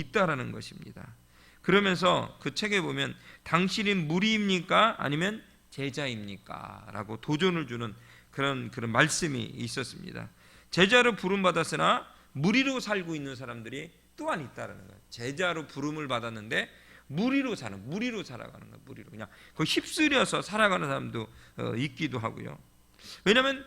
있다라는 것입니다. 그러면서 그 책에 보면 당신이 무리입니까? 아니면 제자입니까? 라고 도전을 주는 그런 말씀이 있었습니다. 제자로 부름받았으나 무리로 살고 있는 사람들이 또한 있다라는 거예요. 제자로 부름을 받았는데 무리로 살아가는 거예요. 무리로 그냥 그 휩쓸려서 살아가는 사람도 있기도 하고요. 왜냐하면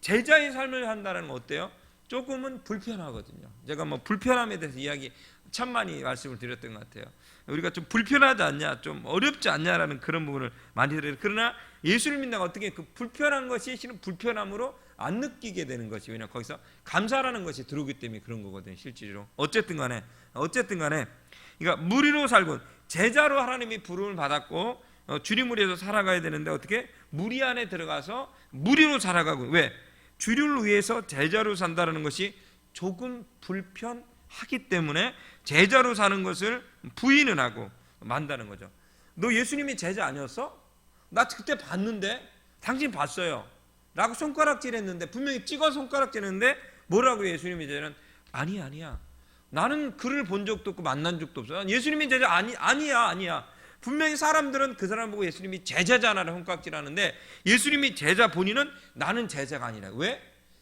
제자의 삶을 한다는 건 어때요? 조금은 불편하거든요. 제가 뭐 불편함에 대해서 이야기 참 많이 말씀을 드렸던 것 같아요. 우리가 좀 불편하지 않냐, 좀 어렵지 않냐라는 그런 부분을 많이 드려요. 그러나 예수를 믿는다가 어떻게 그 불편한 것이 실은 불편함으로 안 느끼게 되는 것이, 왜냐 거기서 감사라는 것이 들어오기 때문에 그런 거거든요. 실제로 어쨌든 간에 그러니까 무리로 살고 제자로 하나님이 부름을 받았고 주님을 위해서 살아가야 되는데 어떻게 무리 안에 들어가서 무리로 살아가고, 왜? 주를 위해서 제자로 산다는 것이 조금 불편하기 때문에 제자로 사는 것을 부인을 하고 만다는 거죠. 너 예수님이 제자 아니었어? 나 그때 봤는데, 당신 봤어요 라고 손가락질했는데, 분명히 찍어 손가락질했는데 뭐라고 예수님이 제자는 아니야 나는 그를 본 적도 없고 만난 적도 없어. 예수님이 제자 아니야. 분명히 사람들은 그 사람 보고 예수님이 제자잖아라고 손가락질하는데 예수님이 제자 본인은 나는 제자가 아니라. 왜?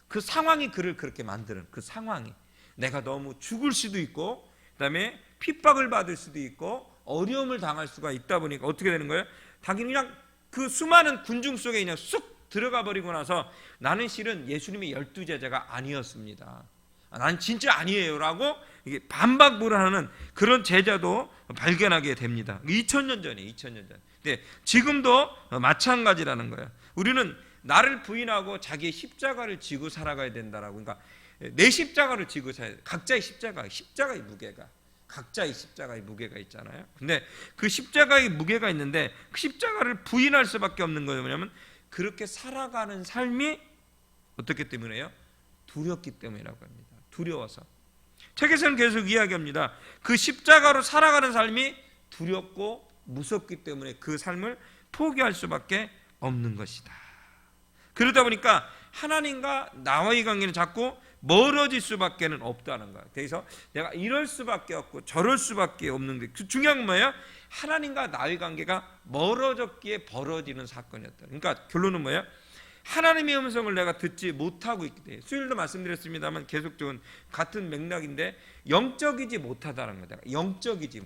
그 상황이 그를 그렇게 만드는 그 상황이, 내가 너무 죽을 수도 있고 그다음에 핍박을 받을 수도 있고 어려움을 당할 수가 있다 보니까 어떻게 되는 거예요? 당연히 그냥 그 수많은 군중 속에 그냥 쑥 들어가 버리고 나서 나는 실은 예수님의 12제자가 아니었습니다. 난 진짜 아니에요 라고 이게 반박불하는 그런 제자도 발견하게 됩니다. 2000년 전이에요. 2000년 전. 근데 지금도 마찬가지라는 거예요. 우리는 나를 부인하고 자기의 십자가를 지고 살아가야 된다라고. 그러니까 내 십자가를 지고 살아야 돼. 각자의 십자가의 무게가, 각자의 십자가의 무게가 있잖아요. 근데 그 십자가의 무게가 있는데 그 십자가를 부인할 수밖에 없는 거예요. 뭐냐면 그렇게 살아가는 삶이 어떻기 때문에요? 두렵기 때문이라고 합니다. 두려워서. 책에서는 계속 이야기합니다. 그 십자가로 살아가는 삶이 두렵고 무섭기 때문에 그 삶을 포기할 수밖에 없는 것이다. 그러다 보니까 하나님과 나와의 관계는 자꾸 멀어질 수밖에 없다는 거예요. 그래서 내가 이럴 수밖에 없고 저럴 수밖에 없는 게 중요한 건 뭐예요? 하나님과 나의 관계가 멀어졌기에 벌어지는 사건이었다. 그러니까 결론은 뭐예요? 하나님의 음성을 내가 듣지 못하고 있기 때문에, 수요일도 말씀드렸습니다만 계속적인 같은 맥락인데 영적이지 못하다는 거다. 내가 영적이지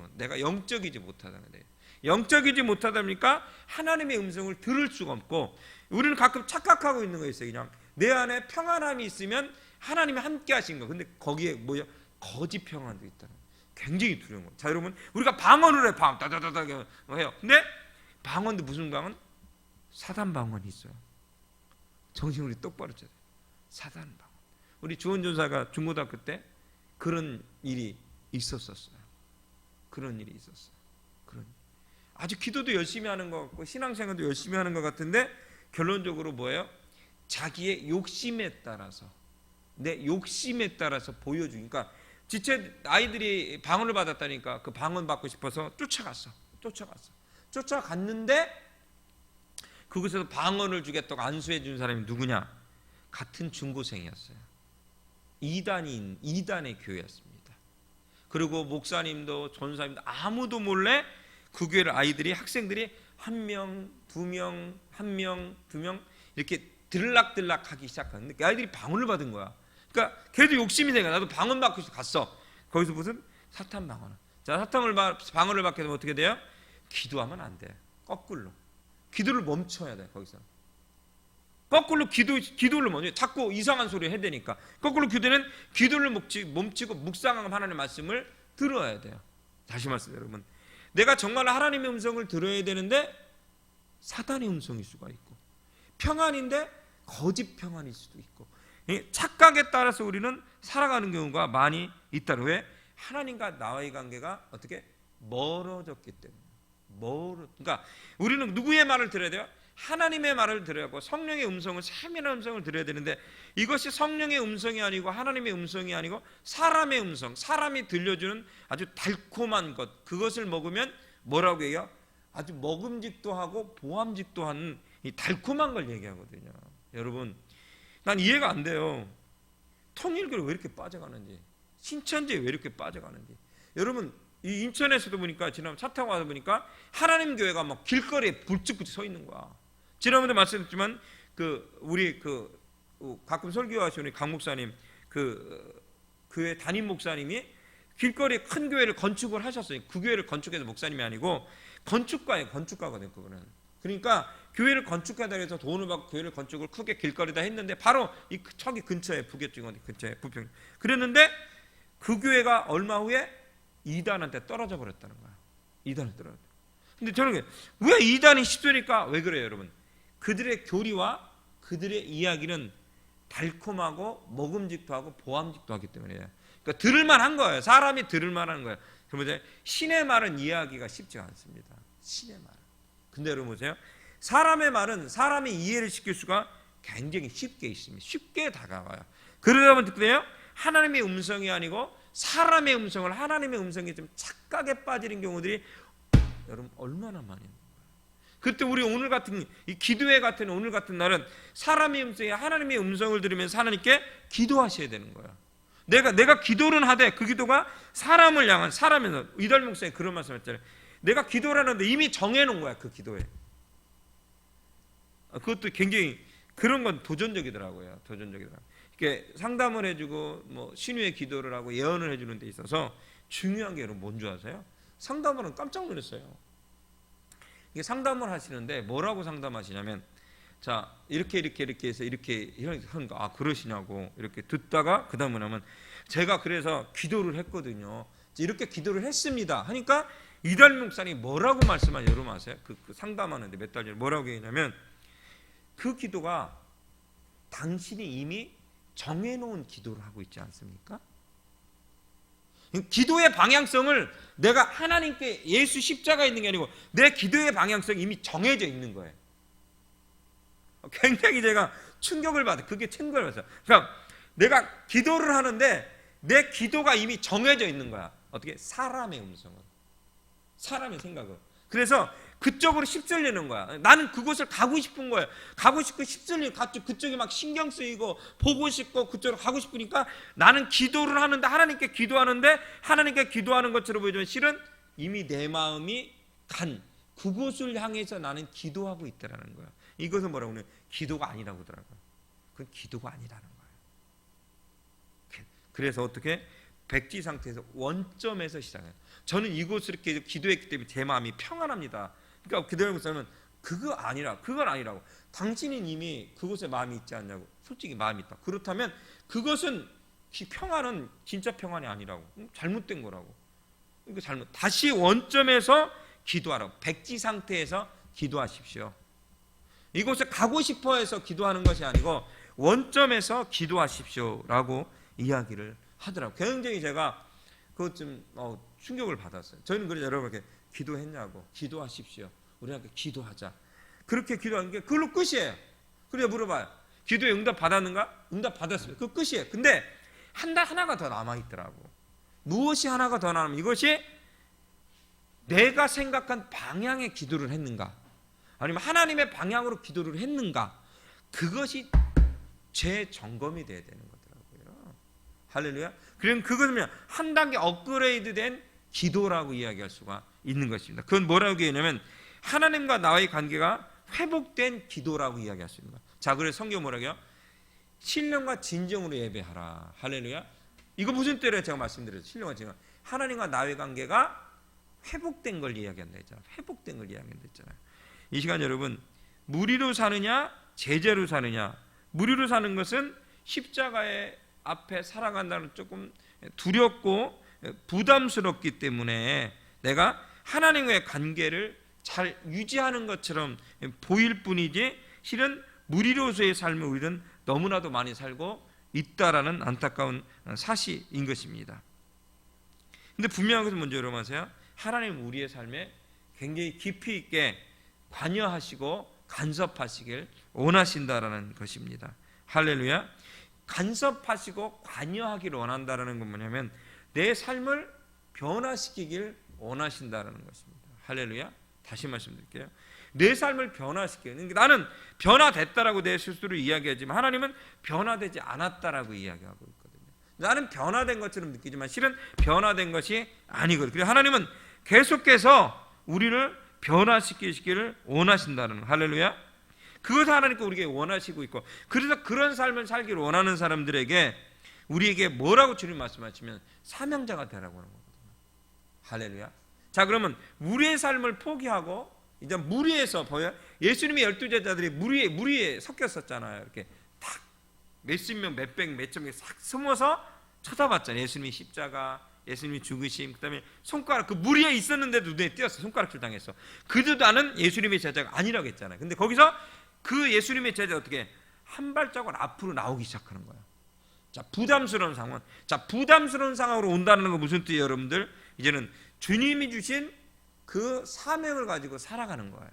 못하다는 거다. 영적이지 못하다 보니까 하나님의 음성을 들을 수가 없고, 우리는 가끔 착각하고 있는 거 있어요. 그냥 내 안에 평안함이 있으면 하나님이 함께 하신 거. 근데 거기에 뭐야? 거짓 평안도 있다는 거예요. 굉장히 두려운 거예요. 자, 여러분, 우리가 방언을 해. 다다다다 해요. 근데 방언도 무슨 방언? 사단 방언이 있어요. 정신 우리 똑바로 차려야 돼요. 사단 방언. 우리 주원 전사가 중고등학교 때 그런 일이 있었어요. 그런 일이 있었어요. 아주 기도도 열심히 하는 것 같고 신앙생활도 열심히 하는 것 같은데 결론적으로 뭐예요? 자기의 욕심에 따라서, 내 욕심에 따라서 보여주니까, 지체 아이들이 방언을 받았다니까 그 방언 받고 싶어서 쫓아갔는데 그곳에서 방언을 주겠다고 안수해 준 사람이 누구냐? 같은 중고생이었어요. 이단의 교회였습니다. 그리고 목사님도 전사님도 아무도 몰래 그 교회를 학생들이 한 명, 두 명 이렇게 들락들락하기 시작하는데 그 아이들이 방언을 받은 거야. 그러니까 걔도 욕심이 생겨. 나도 방언 받고 싶어 갔어. 거기서 무슨 사탄 방언. 자, 방언을 받게 되면 어떻게 돼요? 기도하면 안 돼. 거꾸로. 기도를 멈춰야 돼. 거기서 거꾸로 기도를 멈춰. 자꾸 이상한 소리 해야 되니까 거꾸로 기도를 멈추고 묵상하고 하나님의 말씀을 들어야 돼요. 다시 말씀드려요, 여러분. 내가 정말 하나님의 음성을 들어야 되는데 사단의 음성일 수가 있고, 평안인데 거짓 평안일 수도 있고, 착각에 따라서 우리는 살아가는 경우가 많이 있다는. 왜? 하나님과 나와의 관계가 어떻게 멀어졌기 때문에. 그러니까 우리는 누구의 말을 들어야 돼요? 하나님의 말을 들어야 하고 성령의 음성을, 세밀한 음성을 들어야 되는데 이것이 성령의 음성이 아니고 하나님의 음성이 아니고 사람의 음성, 사람이 들려주는 아주 달콤한 것, 그것을 먹으면 뭐라고 해요? 아주 먹음직도 하고 보암직도 하는 이 달콤한 걸 얘기하거든요. 여러분, 난 이해가 안 돼요. 통일교를 왜 이렇게 빠져가는지, 신천지에 왜 이렇게 빠져가는지. 여러분 이 인천에서도 보니까 지난번 차 타고 가다 보니까 하나님 교회가 막 길거리에 불쑥불쑥 서 있는 거야. 지난번에 말씀드렸지만 우리 가끔 설교하시는 강 목사님 교회 담임 목사님이 길거리에 큰 교회를 건축을 하셨어요. 그 교회를 건축해서 목사님이 아니고 건축가거든요. 그거는. 그러니까 교회를 건축하다 해서 돈을 받고 교회를 건축을 크게 길거리다 했는데 바로 이 저기 근처에 부교증원 근처에 부평 그랬는데 그 교회가 얼마 후에 이단한테 떨어져 버렸다는 거야. 이단을 떨어져. 근데 저는 왜 이단이 쉽으니까 왜 그래요, 여러분? 그들의 교리와 그들의 이야기는 달콤하고 먹음직도 하고 보암직도 하기 때문이에요. 그러니까 들을만한 거예요. 사람이 들을만한 거예요. 그러면 신의 말은 이해하기가 쉽지 않습니다. 신의 말. 근데 여러분 보세요. 사람의 말은 사람이 이해를 시킬 수가 굉장히 쉽게 있습니다. 쉽게 다가와요. 그러다 보니까 하나님의 음성이 아니고 사람의 음성을 하나님의 음성에 좀 착각에 빠지는 경우들이 여러분 얼마나 많이 있는 거예요. 그때 우리 오늘 같은 이 기도회 같은 오늘 같은 날은 사람의 음성이 하나님의 음성을 들으면서 하나님께 기도하셔야 되는 거예요. 내가 기도를 하되 그 기도가 사람을 향한 사람에서 이달 목사님 그런 말씀했잖아요. 내가 기도를 하는데 이미 정해놓은 거야 그 기도에. 그것도 굉장히 그런 건 도전적이더라고요. 이렇게 상담을 해주고 뭐 신유의 기도를 하고 예언을 해주는 데 있어서 중요한 게 여러분 뭔지 아세요? 상담을 깜짝 놀랐어요. 이게 상담을 하시는데 뭐라고 상담하시냐면 자 이렇게 해서 이렇게 하는 거 아 그러시냐고 이렇게 듣다가 그 다음에 하면 제가 그래서 기도를 했거든요. 이렇게 기도를 했습니다. 하니까 이달 목사님이 뭐라고 말씀하냐 여러분 아세요? 그 상담하는데 몇 달 전에 뭐라고 얘기냐면 그 기도가 당신이 이미 정해놓은 기도를 하고 있지 않습니까? 기도의 방향성을 내가 하나님께 예수 십자가 있는 게 아니고 내 기도의 방향성이 이미 정해져 있는 거예요. 굉장히 제가 충격을 받아요. 그게 충격을 받아요. 그러니까 내가 기도를 하는데 내 기도가 이미 정해져 있는 거야. 어떻게? 사람의 음성을, 사람의 생각을. 그래서 그쪽으로 휩쓸리는 거야. 나는 그곳을 가고 싶은 거예요. 가고 싶고 휩쓸리고 그쪽에 막 신경 쓰이고 보고 싶고 그쪽으로 가고 싶으니까 나는 기도를 하는데 하나님께 기도하는데 하나님께 기도하는 것처럼 보이지만 실은 이미 내 마음이 간 그곳을 향해서 나는 기도하고 있다라는 거야. 이것은 뭐라고 하냐면 기도가 아니라고 하더라고요. 그건 기도가 아니라는 거예요. 그래서 어떻게? 백지 상태에서 원점에서 시작해요. 저는 이곳을 이렇게 기도했기 때문에 제 마음이 평안합니다. 그러니까 기도하는 그건 아니라고. 당신은 이미 그곳에 마음이 있지 않냐고. 솔직히 마음이 있다. 그렇다면 그것은 평안은 진짜 평안이 아니라고. 잘못된 거라고. 그러니까 다시 원점에서 기도하라고. 백지 상태에서 기도하십시오. 이곳에 가고 싶어 해서 기도하는 것이 아니고 원점에서 기도하십시오라고 이야기를 하더라고요. 굉장히 제가 그것 좀 충격을 받았어요. 저희는 그래서 여러분에게 기도했냐고. 기도하십시오. 우리 함께 기도하자. 그렇게 기도하는 게 그걸로 끝이에요. 그래 물어봐요. 기도에 응답 받았는가? 응답 받았어요. 그 끝이에요. 근데 하나가 더 남아있더라고. 무엇이 하나가 더 남아있는 이것이 내가 생각한 방향의 기도를 했는가? 아니면 하나님의 방향으로 기도를 했는가? 그것이 재점검이 돼야 되는 거더라고요. 할렐루야. 그럼 그것은 한 단계 업그레이드된 기도라고 이야기할 수가 있는 것입니다. 그건 뭐라고 얘기하냐면 하나님과 나의 관계가 회복된 기도라고 이야기할 수 있는 거예요. 자, 그래서 성경 뭐라고 해요? 신령과 진정으로 예배하라. 할렐루야. 이거 무슨 때를 제가 말씀드렸죠. 신령과 진정. 하나님과 나의 관계가 회복된 걸 이야기한다 했잖아요. 회복된 걸 이야기한다 했잖아요. 이 시간 여러분 무리로 사느냐 제자로 사느냐. 무리로 사는 것은 십자가의 앞에 살아간다는 조금 두렵고 부담스럽기 때문에 내가 하나님과의 관계를 잘 유지하는 것처럼 보일 뿐이지 실은 무리로서의 삶을 우리는 너무나도 많이 살고 있다라는 안타까운 사실인 것입니다. 근데 분명한 것은 먼저 여러분 아세요? 하나님 우리의 삶에 굉장히 깊이 있게 관여하시고 간섭하시길 원하신다라는 것입니다. 할렐루야. 간섭하시고 관여하기를 원한다라는 건 뭐냐면 내 삶을 변화시키길 원하신다라는 것입니다. 할렐루야. 다시 말씀드릴게요. 내 삶을 변화시켜요. 그러니까 나는 변화됐다라고 내 스스로 이야기하지만 하나님은 변화되지 않았다라고 이야기하고 있거든요. 나는 변화된 것처럼 느끼지만 실은 변화된 것이 아니거든요. 그래서 하나님은 계속해서 우리를 변화시키시기를 원하신다는, 할렐루야. 그것을 하나님께 우리에게 원하시고 있고, 그래서 그런 삶을 살기를 원하는 사람들에게 우리에게 뭐라고 주님 말씀하시면 사명자가 되라고 하는 거거든요. 할렐루야. 자, 그러면 무리의 삶을 포기하고 이제 무리에서 보여, 예수님의 12제자들이 무리에 섞였었잖아요. 이렇게 탁 몇십 명, 몇백, 몇천 명 싹 숨어서 쳐다봤잖아요. 예수님이 십자가, 예수님이 죽으심, 그다음에 손가락, 그 무리에 있었는데도 눈에 띄었어. 손가락질 당했어. 그들도 나는 예수님의 제자가 아니라고 했잖아요. 근데 거기서 그 예수님의 제자가 어떻게 한 발자국 앞으로 나오기 시작하는 거예요. 자, 부담스러운 상황. 자, 부담스러운 상황으로 온다는 건 무슨 뜻이에요, 여러분들? 이제는 주님이 주신 그 사명을 가지고 살아가는 거예요.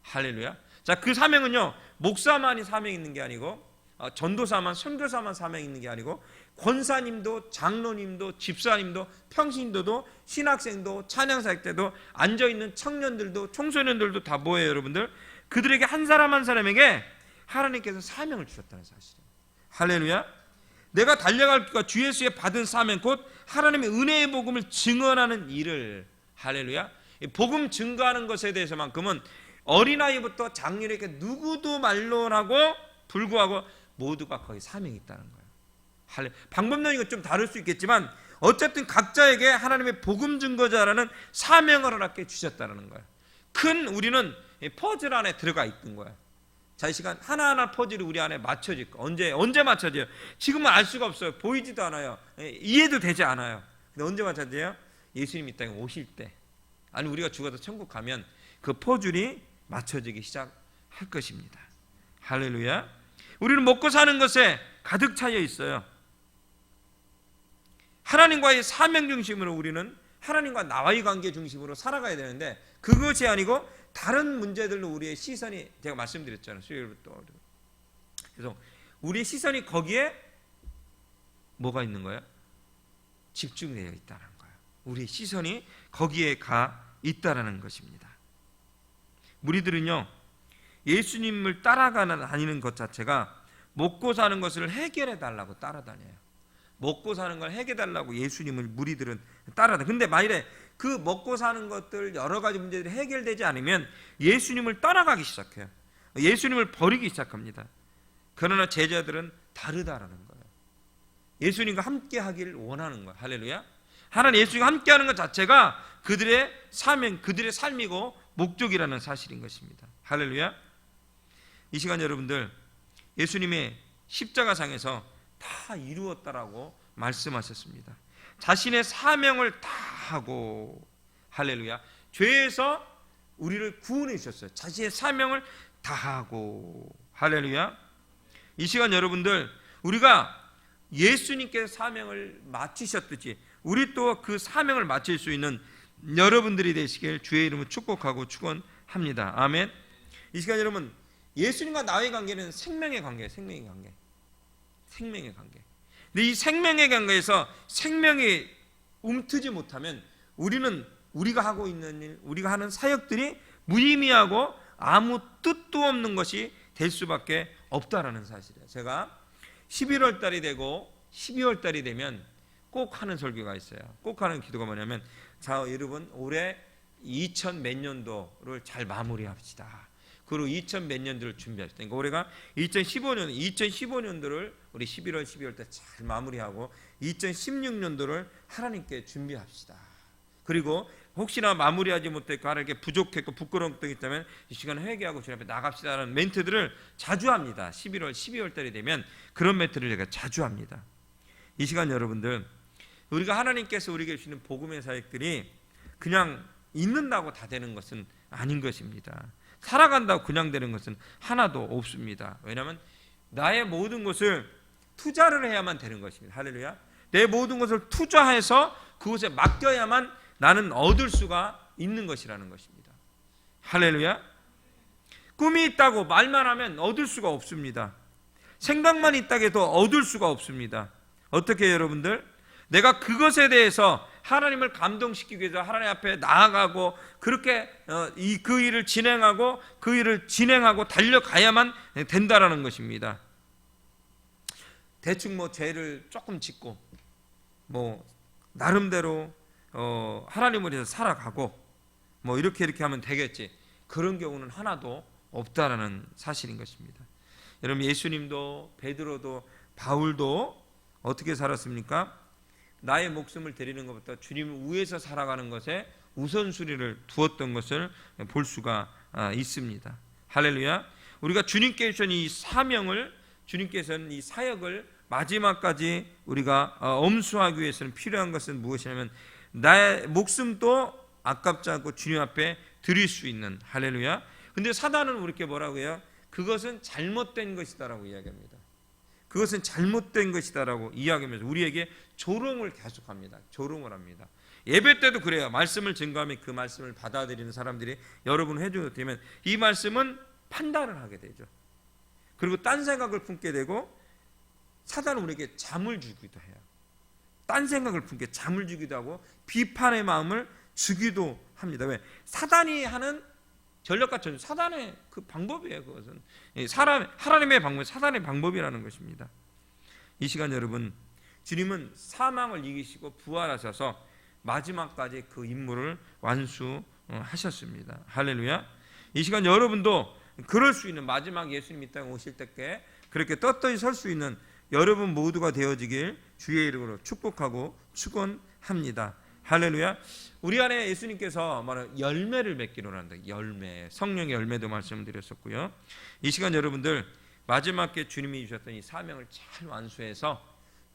할렐루야. 자, 그 사명은요, 목사만이 사명이 있는 게 아니고, 전도사만, 선교사만 사명이 있는 게 아니고, 권사님도, 장로님도, 집사님도, 평신도도, 신학생도, 찬양사역 때도, 앉아있는 청년들도, 청소년들도 다 뭐예요, 여러분들? 그들에게 한 사람 한 사람에게 하나님께서 사명을 주셨다는 사실이에요. 할렐루야. 내가 달려갈 길과 주 예수의 받은 사명, 곧 하나님의 은혜의 복음을 증언하는 일을, 할렐루야. 복음 증거하는 것에 대해서만큼은 어린아이부터 장년에게 누구도 말론하고 불구하고 모두가 거기 사명이 있다는 거예요. 방법론이 좀 다를 수 있겠지만 어쨌든 각자에게 하나님의 복음 증거자라는 사명을 허락해 주셨다는 거예요. 큰 우리는 퍼즐 안에 들어가 있는 거예요. 자, 이 시간 하나하나 퍼즐이 우리 안에 맞춰질 거. 언제 맞춰져요? 지금은 알 수가 없어요. 보이지도 않아요. 이해도 되지 않아요. 근데 언제 맞춰져요? 예수님이 이 땅에 오실 때, 아니 우리가 죽어서 천국 가면 그 퍼즐이 맞춰지기 시작할 것입니다. 할렐루야. 우리는 먹고 사는 것에 가득 차여 있어요. 하나님과의 사명 중심으로 우리는 하나님과 나와의 관계 중심으로 살아가야 되는데 그것이 아니고 다른 문제들로 우리의 시선이, 제가 말씀드렸잖아요, 수요일부터. 그래서 우리의 시선이 거기에 뭐가 있는 거예요? 집중되어 있다는 거예요. 우리의 시선이 거기에 가 있다라는 것입니다. 무리들은요, 예수님을 다니는 것 자체가 먹고 사는 것을 해결해 달라고 따라다녀요. 먹고 사는 걸 해결해 달라고 예수님을 무리들은 따라다녀요. 근데 만일에 그 먹고 사는 것들 여러 가지 문제들이 해결되지 않으면 예수님을 떠나가기 시작해요. 예수님을 버리기 시작합니다. 그러나 제자들은 다르다라는 거예요. 예수님과 함께 하기를 원하는 거예요. 할렐루야. 하나님 예수님과 함께 하는 것 자체가 그들의 사명, 그들의 삶이고 목적이라는 사실인 것입니다. 할렐루야. 이 시간 여러분들, 예수님의 십자가상에서 다 이루었다라고 말씀하셨습니다. 자신의 사명을 다 하고, 할렐루야, 죄에서 우리를 구원해 주셨어요. 자신의 사명을 다 하고, 할렐루야. 이 시간 여러분들, 우리가 예수님께서 사명을 마치셨듯이 우리 또 그 사명을 마칠 수 있는 여러분들이 되시길 주의 이름으로 축복하고 축원합니다. 아멘. 이 시간 여러분, 예수님과 나의 관계는 생명의 관계예요. 생명의 관계. 생명의 관계. 근데 이 생명의 관계에서 생명이 움트지 못하면 우리가 하고 있는 일, 우리가 하는 사역들이 무의미하고 아무 뜻도 없는 것이 될 수밖에 없다라는 사실이에요. 제가 11월 달이 되고 12월 달이 되면 꼭 하는 설교가 있어요. 꼭 하는 기도가 뭐냐면, 자, 여러분 올해 2000 몇 년도를 잘 마무리합시다. 그리고 2000 몇 년도를 준비합시다. 그러니까 올해가 2015년도를 우리 11월 12월 때 잘 마무리하고 2016년도를 하나님께 준비합시다. 그리고 혹시나 마무리하지 못했고 하나님께 부족했고 부끄러운 것도 있다면 이 시간에 회개하고 주님 앞에 나갑시다라는 멘트들을 자주 합니다. 11월 12월 달이 되면 그런 멘트를 제가 자주 합니다. 이 시간 여러분들, 우리가 하나님께서 우리에게 주시는 복음의 사역들이 그냥 있는다고 다 되는 것은 아닌 것입니다. 살아간다고 그냥 되는 것은 하나도 없습니다. 왜냐하면 나의 모든 것을 투자를 해야만 되는 것입니다. 할렐루야. 내 모든 것을 투자해서 그곳에 맡겨야만 나는 얻을 수가 있는 것이라는 것입니다. 할렐루야. 꿈이 있다고 말만 하면 얻을 수가 없습니다. 생각만 있다고 해도 얻을 수가 없습니다. 어떻게 해요, 여러분들? 내가 그것에 대해서 하나님을 감동시키기 위해서 하나님 앞에 나아가고 그렇게 그 일을 진행하고 달려가야만 된다라는 것입니다. 대충 뭐 죄를 조금 짓고 뭐 나름대로 하나님을 위해서 살아가고 뭐 이렇게 하면 되겠지, 그런 경우는 하나도 없다라는 사실인 것입니다. 여러분, 예수님도 베드로도 바울도 어떻게 살았습니까? 나의 목숨을 드리는 것부터 주님을 위해서 살아가는 것에 우선순위를 두었던 것을 볼 수가 있습니다. 할렐루야. 우리가 주님께 주신 이 사명을, 주님께서는 이 사역을 마지막까지 우리가 엄수하기 위해서는 필요한 것은 무엇이냐면 나의 목숨도 아깝지 않고 주님 앞에 드릴 수 있는, 할렐루야. 근데 사단은 우리께 뭐라고 해요? 그것은 잘못된 것이다라고 이야기합니다. 그것은 잘못된 것이다라고 이야기하면서 우리에게 조롱을 계속합니다. 조롱을 합니다. 예배 때도 그래요. 말씀을 증거하면 그 말씀을 받아들이는 사람들이 여러분 해주게 되면 이 말씀은 판단을 하게 되죠. 그리고 딴 생각을 품게 되고, 사단은 우리에게 잠을 주기도 해요. 딴 생각을 품게 잠을 주기도 하고 비판의 마음을 주기도 합니다. 왜? 사단이 하는 전략과 전술, 사단의 그 방법이에요. 그것은 하나님의 방법, 사단의 방법이라는 것입니다. 이 시간 여러분, 주님은 사망을 이기시고 부활하셔서 마지막까지 그 임무를 완수하셨습니다. 할렐루야. 이 시간 여러분도 그럴 수 있는, 마지막 예수님 이 땅에 오실 때께 그렇게 떳떳이 설 수 있는 여러분 모두가 되어지길 주의 이름으로 축복하고 축원합니다. 할렐루야. 우리 안에 예수님께서 말하는 열매를 맺기로 한다. 열매, 성령의 열매도 말씀드렸었고요. 이 시간 여러분들 마지막에 주님이 주셨던 이 사명을 잘 완수해서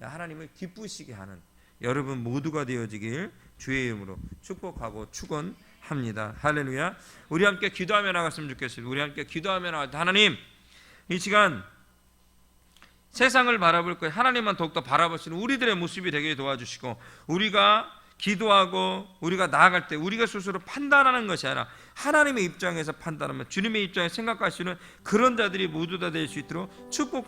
하나님을 기쁘시게 하는 여러분 모두가 되어지길 주의 이름으로 축복하고 축원합니다. 할렐루야. 우리 함께 기도하며 나갔으면 좋겠습니다. 우리 함께 기도하며 나갈 때, 하나님, 이 시간 세상을 바라볼 거예요. 하나님만 더욱더 바라볼 수 있는 우리들의 모습이 되게 도와주시고, 우리가 기도하고 우리가 나아갈 때 우리가 스스로 판단하는 것이 아니라 하나님의 입장에서 판단하면 주님의 입장에서 생각할 수 있는 그런 자들이 모두 다 될 수 있도록 축복